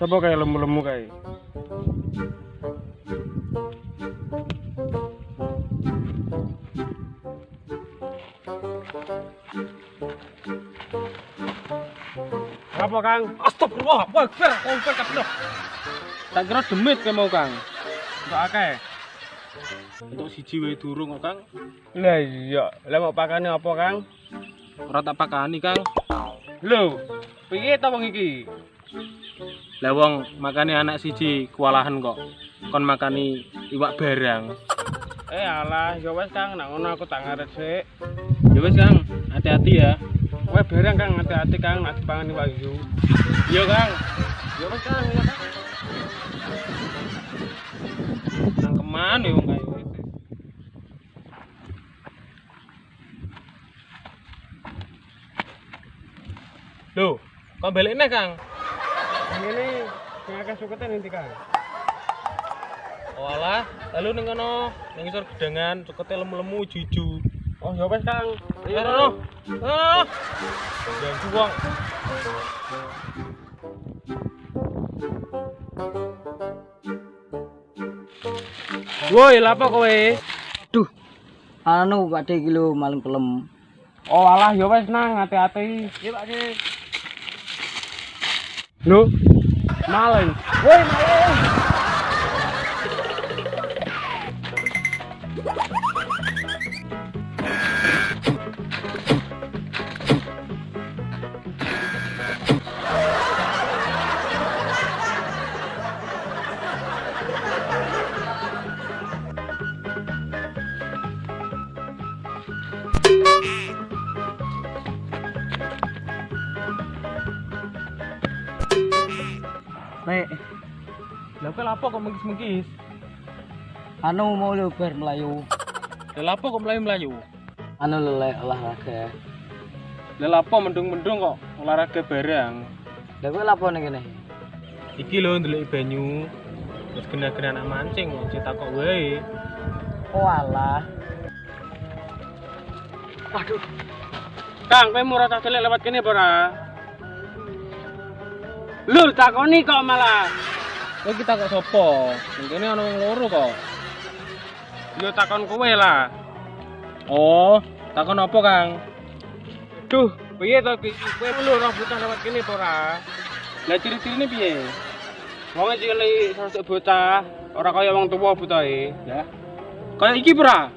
Apa kayak lemu-lemu kayak? Apa Kang? Astagfirullah, wah ber, kompet kabeh. Tak kira demit kayak mau Kang. Untuk akeh. Untuk siji wae durung kok Kang. Lah iya, lah mau pakane apa Kang? Ora tak pakani Kang. Lho, piye ta wong iki? Lah wong makane anak siji kewalahan kok. Kon makani iwak barang. Alah, ya wes Kang, nek ngono aku tak ngaret sik. Ya wis Kang, hati-hati ya. Kowe barang Kang, hati-hati Kang, nek dipangan iwak hiu. Iya Kang. Ya wes Kang, ya Kang. Nang keman ya wong kae. Loh, kok balik neh Kang? Ngene, sing akeh sukete nanti Kang. Walah, lalu ning kono, ning isor gedangan, cukete lemu-lemu juju. Oh, ya wes Kang. Ayo rono. Ah. Ganggu wong. Woi, lapo kowe? Duh, anu Pakde iki lho maling pelem. Oh, alah ya wes nang, hati-hati. Iya, Pakde. Lho, maling. Woi, maling. Nek, Lah kok lapo kok mengkis-mengkis? anu mau lho bar melayu. Lah lapo kok melayu-melayu? Anu lelek olahraga. Lah lapo mendung-mendung kok olahraga barang? Lah kowe lapo ning kene? Iki lho ndeloki banyu. Terus kena-kena anak mancing kok cetak kok wae. Oh alah. Waduh. Kang, kowe murah tak delek lewat kene apa ora? Lho, takoni kok malah. Kowe kita kok sapa? Ning kene ana wong loro kok. Yo takon kowe lah. Oh, takon apa, Kang? Duh, piye to iki? Kowe perlu ora bocah lewat kene apa ora? Lah ciri-cirine piye? Wong cilik sosok bocah, ora kaya wong tuwa butahe. Ya. Kayak iki ora?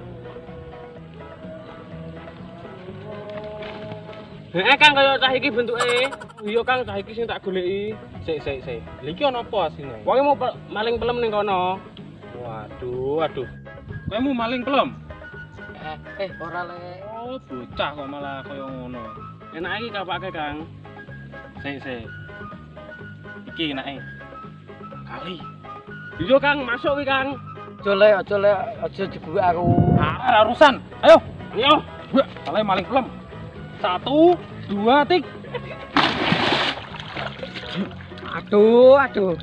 Heeh, Kang, kaya cah iki bentuke. Iya, Kang, cah iki sing tak goleki. Sik. Lah iki ana apa asine? Wong mau maling pelem ning kono. Waduh. Kowe mau maling pelem? Ora le. Oh, bocah kok malah kaya ngono. Enak iki kapake, Kang. Sik. Iki enake. Kali. Iya, Kang, masuk iki, Kang. Aja le, aja dibuke aku. Ah, urusan. Ayo. Ayo. Kalian maling pelem. 1, 2, 3. Aduh.